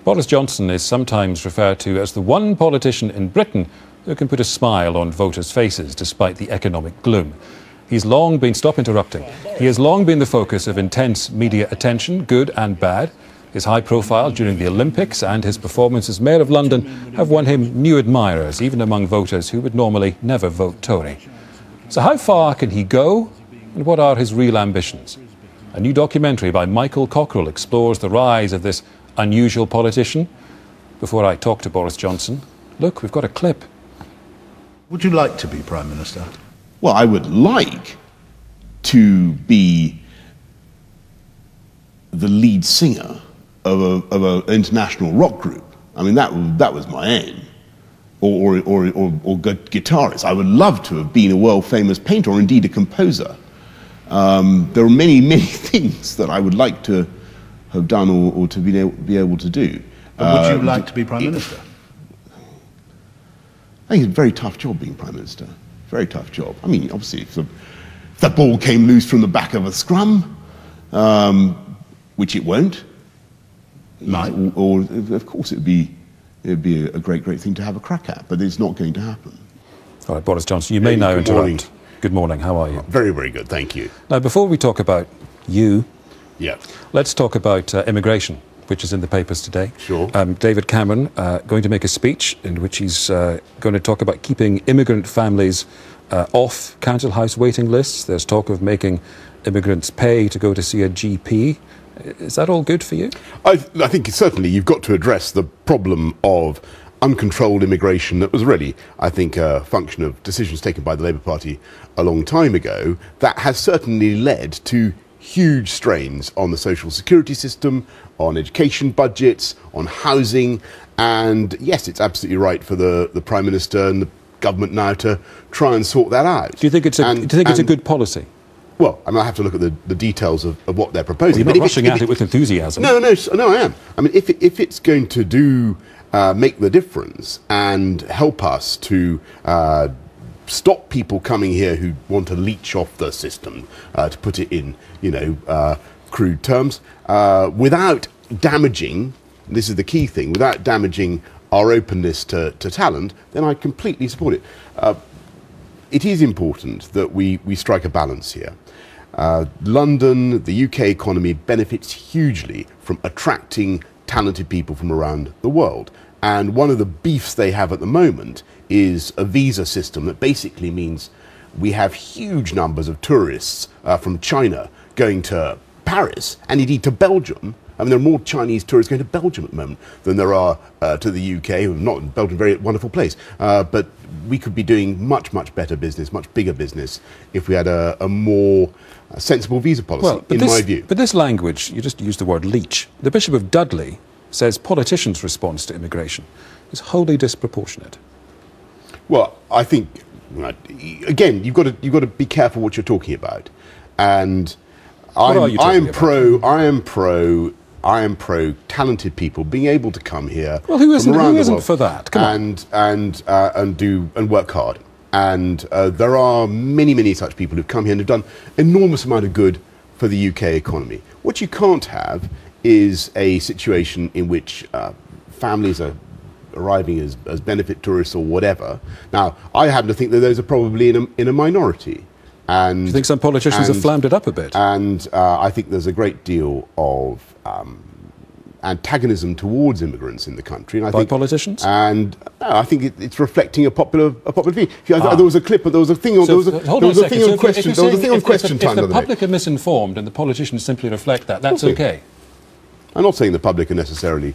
Boris Johnson is sometimes referred to as the one politician in Britain who can put a smile on voters' faces despite the economic gloom. He's long been, stop interrupting, he has long been the focus of intense media attention, good and bad. His high profile during the Olympics and his performance as Mayor of London have won him new admirers, even among voters who would normally never vote Tory. So how far can he go, and what are his real ambitions? A new documentary by Michael Cockrell explores the rise of this unusual politician. Before I talk to Boris Johnson, look, we've got a clip. Would you like to be Prime Minister? Well, I would like to be the lead singer of an international rock group. I mean, that was my aim. Or guitarist. I would love to have been a world-famous painter or indeed a composer. There are many, many things that I would like to have done or to be able to do. But would you like to be Prime Minister? I think it's a very tough job being Prime Minister. Very tough job. I mean, obviously, if the ball came loose from the back of a scrum, which it won't, or of course it'd be a great thing to have a crack at, but it's not going to happen. All right, Boris Johnson, you may now interrupt. Good morning, how are you? Very, very good, thank you. Now, before we talk about you, yeah, let's talk about immigration, which is in the papers today. Sure. David Cameron going to make a speech in which he's going to talk about keeping immigrant families off council house waiting lists. There's talk of making immigrants pay to go to see a GP. Is that all good for you? I think certainly you've got to address the problem of uncontrolled immigration that was really, I think, a function of decisions taken by the Labour Party a long time ago. That has certainly led to huge strains on the social security system, on education budgets, on housing. And yes, it's absolutely right for the Prime Minister and the government now to try and sort that out. Do you think it's a good policy? Well, I mean, I have to look at the details of what they're proposing. Well, you're not rushing at it with enthusiasm. No, I am. I mean, if it's going to make the difference and help us to stop people coming here who want to leech off the system, to put it in, crude terms, without damaging, this is the key thing, without damaging our openness to talent, then I completely support it. It is important that we strike a balance here. London, the UK economy benefits hugely from attracting talented people from around the world. And one of the beefs they have at the moment is a visa system that basically means we have huge numbers of tourists from China going to Paris and indeed to Belgium. I mean, there are more Chinese tourists going to Belgium at the moment than there are to the UK. Not Belgium, very wonderful place. But we could be doing much, much better business, much bigger business, if we had a more sensible visa policy, in my view. But this language, you just used the word leech. The Bishop of Dudley says politicians' response to immigration is wholly disproportionate. Well, I think, again, you've got to be careful what you're talking about. And I am pro talented people being able to come here. Well, who isn't for that? Come on. And work hard. And there are many such people who've come here and have done enormous amount of good for the UK economy. What you can't have is a situation in which families are arriving as benefit tourists or whatever. Now, I happen to think that those are probably in a minority. And do you think some politicians have flammed it up a bit? And I think there's a great deal of antagonism towards immigrants in the country. And by politicians? And I think it's reflecting a popular view. There was a clip, but there was a thing on question. There was a thing on question time. If the public are misinformed and the politicians simply reflect that, that's okay. I'm not saying the public are necessarily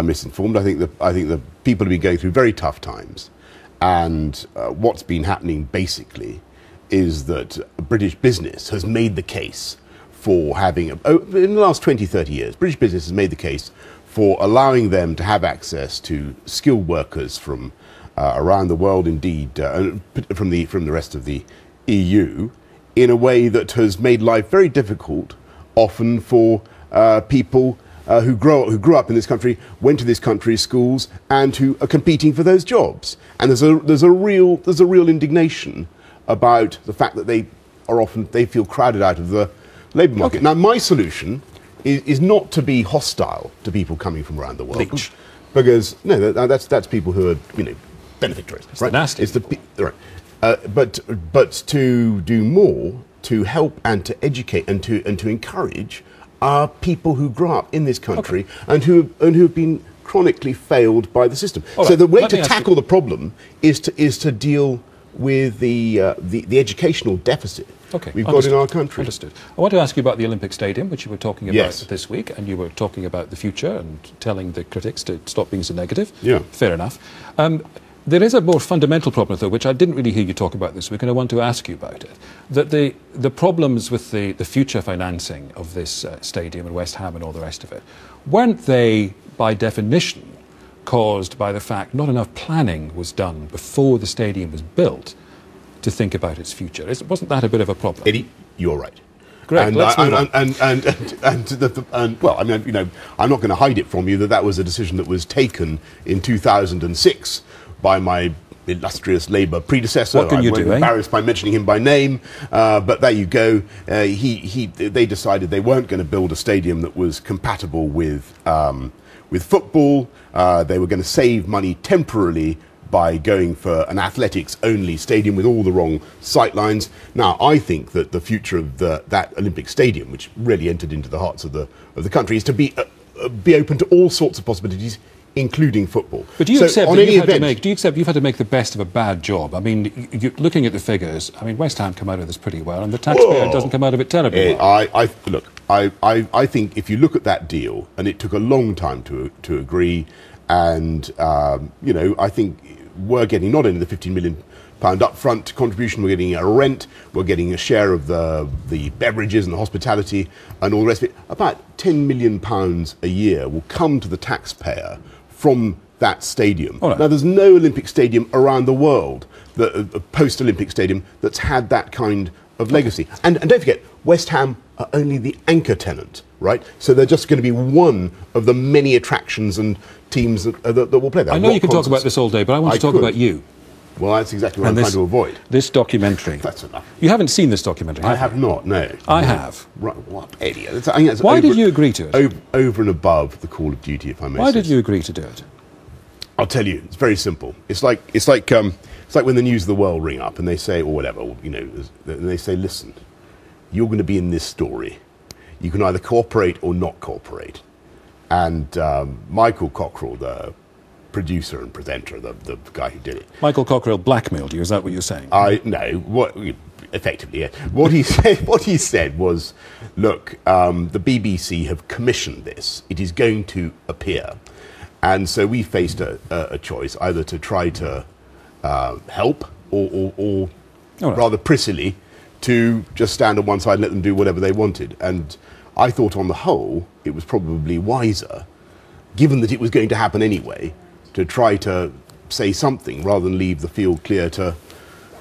misinformed. I think the people have been going through very tough times, and what's been happening basically is that British business has made the case for having, in the last 20, 30 years, British business has made the case for allowing them to have access to skilled workers from around the world, indeed, from the rest of the EU, in a way that has made life very difficult, often for people who grew up in this country, went to this country's schools, and who are competing for those jobs. And there's a real indignation about the fact that they feel crowded out of the labour market. Okay. Now, my solution is not to be hostile to people coming from around the world. Leech. Because, no, that's people who are, beneficiaries. It's right? nasty. It's right. But to do more, to help and to educate and to encourage are people who grow up in this country and who have been chronically failed by the system. So the way to tackle the problem is to deal with the educational deficit we've got in our country. Understood. I want to ask you about the Olympic Stadium, which you were talking about this week, and you were talking about the future and telling the critics to stop being so negative. Yeah. Fair enough. There is a more fundamental problem, though, which I didn't really hear you talk about this week, and I want to ask you about it. That the problems with the future financing of this stadium and West Ham and all the rest of it, weren't they, by definition, caused by the fact not enough planning was done before the stadium was built to think about its future? Wasn't that a bit of a problem? Eddie, you're right. Great, let's move on. Well, I mean, I'm not going to hide it from you that was a decision that was taken in 2006 by my illustrious Labour predecessor. What can you do, I'm embarrassed by mentioning him by name, but there you go. They decided they weren't going to build a stadium that was compatible with football. They were going to save money temporarily by going for an athletics-only stadium with all the wrong sightlines. Now, I think that the future of that Olympic Stadium, which really entered into the hearts of the country, is to be open to all sorts of possibilities, including football. But do you accept that you've had to make the best of a bad job? I mean, looking at the figures, I mean, West Ham come out of this pretty well, and the taxpayer doesn't come out of it terribly well. I think if you look at that deal, and it took a long time to agree, and I think we're getting not only the £15 million upfront contribution, we're getting a rent, we're getting a share of the beverages and the hospitality and all the rest of it. About £10 million a year will come to the taxpayer from that stadium. Right. Now, there's no Olympic stadium around the world, a post-Olympic stadium, that's had that kind of legacy. And don't forget, West Ham are only the anchor tenant, right? So they're just going to be one of the many attractions and teams that will play there. I know you can talk about this all day, but I want to talk about you. Well, that's exactly what I'm trying to avoid. This documentary. That's enough. You haven't seen this documentary, have you? I have not, no. I have. Right, what, Eddie? Why did you agree to it? Over and above the call of duty, if I may say. Why did you agree to do it? I'll tell you, it's very simple. It's like when the News of the World ring up and they say, or whatever, and they say, listen, you're going to be in this story. You can either cooperate or not cooperate. And Michael Cockrell, the producer and presenter, the guy who did it. Michael Cockrell blackmailed you, is that what you're saying? Effectively, yeah. What he said was, look, the BBC have commissioned this. It is going to appear. And so we faced a choice, either to try to help or rather prissily, to just stand on one side and let them do whatever they wanted. And I thought on the whole, it was probably wiser, given that it was going to happen anyway, to try to say something rather than leave the field clear to,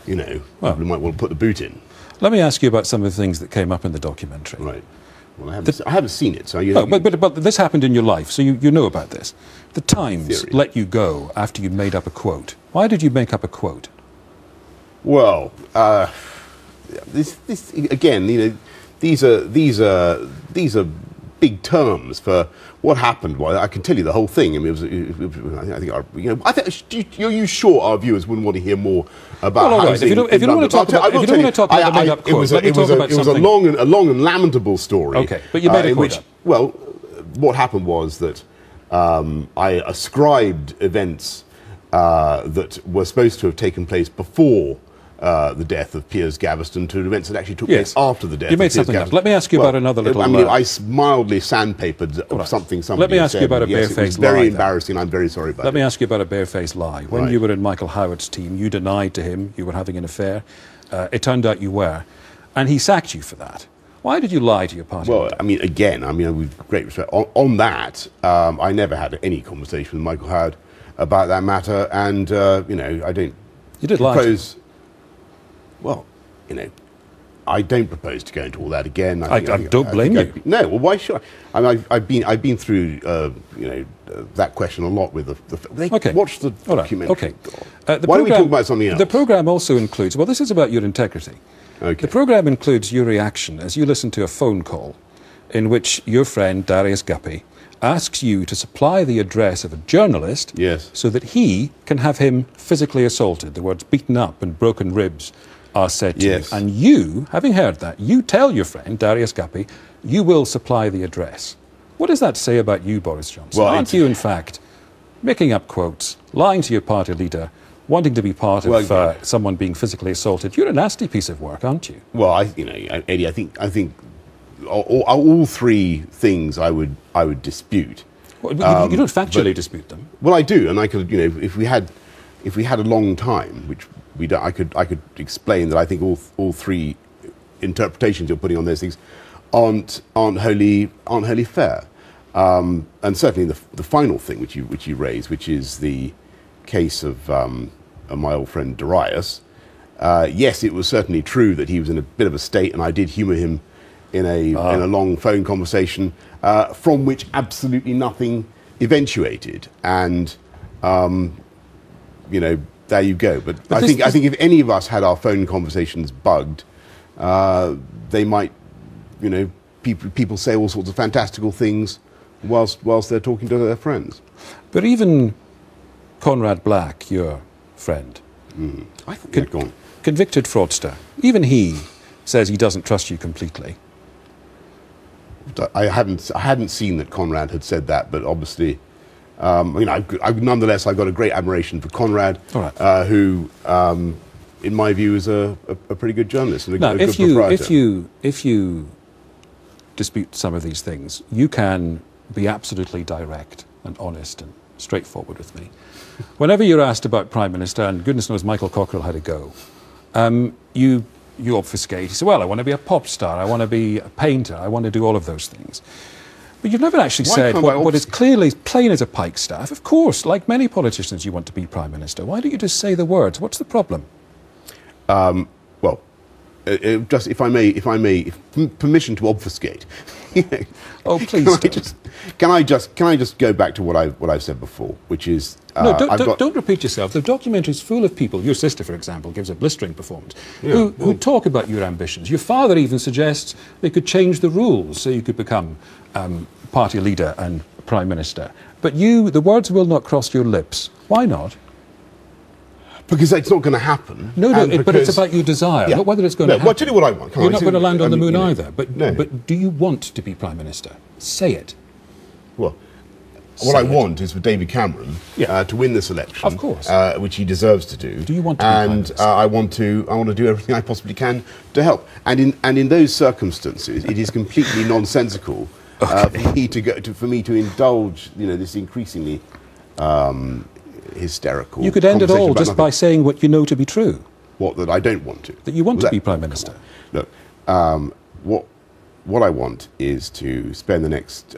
people who might want to put the boot in. Let me ask you about some of the things that came up in the documentary. Right. Well, I haven't seen it, so but this happened in your life, so you know about this. The Times let you go after you'd made up a quote. Why did you make up a quote? Well, this again, these are big terms for what happened. Well, I can tell you the whole thing. I mean, are you sure our viewers wouldn't want to hear more about? Well, all right. If you don't want to talk about the made-up quote, let me talk about something. It was a long and lamentable story. Okay, but you made a quote up. Well, what happened was that I ascribed events that were supposed to have taken place before the death of Piers Gaveston to events that actually took place after the death of Piers Gaveston. You made something up. Let me ask you about another little... I mildly sandpapered something somebody Let me ask you about a barefaced lie. It was very embarrassing. I'm very sorry about it. Let me ask you about a barefaced lie. When you were in Michael Howard's team, you denied to him you were having an affair. It turned out you were. And he sacked you for that. Why did you lie to your party? Well, with great respect. On that, I never had any conversation with Michael Howard about that matter. And, I don't... You did lie. Well, I don't propose to go into all that again. I don't blame you. No, well, why should I? I mean, I've been through, that question a lot with the. Watch the documentary. Okay. Why don't we talk about something else? The programme also includes. Well, this is about your integrity. Okay. The programme includes your reaction as you listen to a phone call in which your friend Darius Guppy asks you to supply the address of a journalist so that he can have him physically assaulted. The words beaten up and broken ribs are said to you. And you, having heard that, you tell your friend Darius Guppy you will supply the address. What does that say about you, Boris Johnson? Well, aren't you, in fact, making up quotes, lying to your party leader, wanting to be part of someone being physically assaulted? You're a nasty piece of work, aren't you? Well, Eddie, I think all three things I would dispute. Well, you don't factually dispute them. Well, I do, and I could, if we had a long time, which we don't, I could explain that I think all three interpretations you're putting on those things aren't wholly fair. And certainly the final thing which you raise, which is the case of my old friend Darius. Yes, it was certainly true that he was in a bit of a state, and I did humour him in a long phone conversation, from which absolutely nothing eventuated. And there you go. But I think if any of us had our phone conversations bugged, they might, people say all sorts of fantastical things whilst they're talking to their friends. But even Conrad Black, your friend, convicted fraudster, even he says he doesn't trust you completely. I hadn't seen that Conrad had said that, but obviously, nonetheless, I've got a great admiration for Conrad, who, in my view, is a pretty good journalist and a good proprietor. If you dispute some of these things, you can be absolutely direct and honest and straightforward with me. Whenever you're asked about Prime Minister, and goodness knows Michael Cockerell had a go, you obfuscate. You say, well, I want to be a pop star, I want to be a painter, I want to do all of those things. But you've never actually said what is clearly plain as a pikestaff. Of course, like many politicians, you want to be Prime Minister. Why don't you just say the words? What's the problem? Just if I may, permission to obfuscate. Oh, please don't. Can I just go back to what I've said before, which is no, don't repeat yourself. The documentary's full of people. Your sister, for example, gives a blistering performance. Who talk about your ambitions. Your father even suggests they could change the rules so you could become party leader and Prime Minister. But the words will not cross your lips. Why not? Because it's not going to happen. But it's about your desire, not whether it's going to happen. Well, tell you what I want. You're not going to land on the moon either. But do you want to be Prime Minister? Say it. Well, what I want is for David Cameron to win this election, of course, which he deserves to do. Do you want to be Prime Minister? I want to do everything I possibly can to help. And in those circumstances, it is completely nonsensical for me to indulge, this increasingly hysterical. You could end it all just by saying what you know to be true. What, that I don't want to? That you want to be Prime Minister. Look, what I want is to spend the next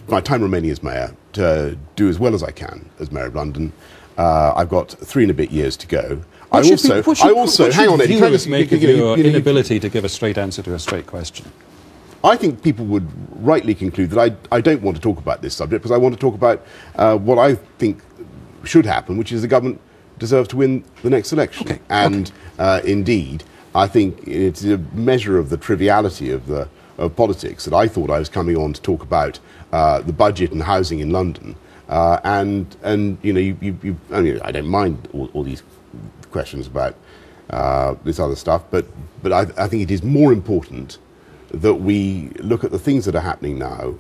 my time remaining as Mayor to do as well as I can as Mayor of London. I've got 3 and a bit years to go. I also hang on, Eddie. Make of your inability to give a straight answer to a straight question. I think people would rightly conclude that I don't want to talk about this subject because I want to talk about what I think should happen, which is the government deserves to win the next election. Indeed, I think it's a measure of the triviality of politics that I thought I was coming on to talk about the budget and housing in London. I don't mind all these questions about this other stuff, but I think it is more important that we look at the things that are happening now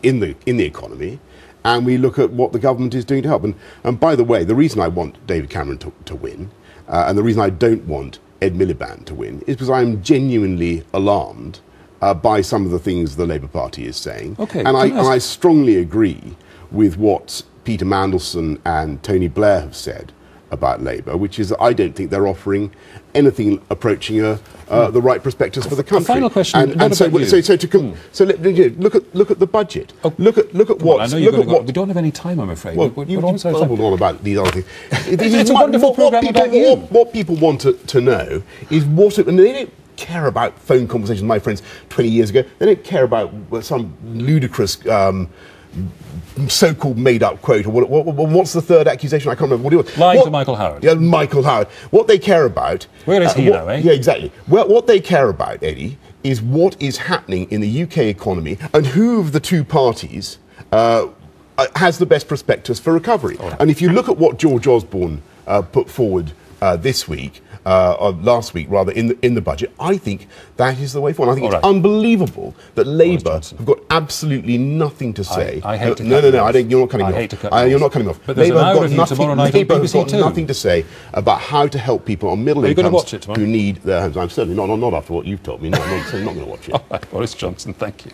in the economy, and we look at what the government is doing to help. And by the way, the reason I want David Cameron to win, and the reason I don't want Ed Miliband to win, is because I'm genuinely alarmed by some of the things the Labour Party is saying. I strongly agree with what Peter Mandelson and Tony Blair have said about Labour, which is that I don't think they're offering anything approaching the right prospectus for the country. A final question. Look at the budget. Look at what. We don't have any time, I'm afraid. Well, you babbled on about these other things. It's a wonderful programme about you. What people want to know is and they don't care about phone conversations with my friends 20 years ago. They don't care about some ludicrous so-called made-up quote, or what's the third accusation? I can't remember what it was. Lying to Michael Howard. Yeah, Michael Howard. What they care about... Where is he, though, eh? Yeah, exactly. Well, what they care about, Eddie, is what is happening in the UK economy and who of the two parties has the best prospectus for recovery. Right. And if you look at what George Osborne put forward this week, or last week rather, in the budget, I think that is the way forward. I think it's unbelievable that Labour have got absolutely nothing to say. I hate to no, you're not cutting me off. You're not cutting me off. But Labour have got nothing to say about how to help people on middle incomes who need their homes. I'm certainly not after what you've told me. No, I'm certainly not going to watch it. All right, Boris Johnson, thank you.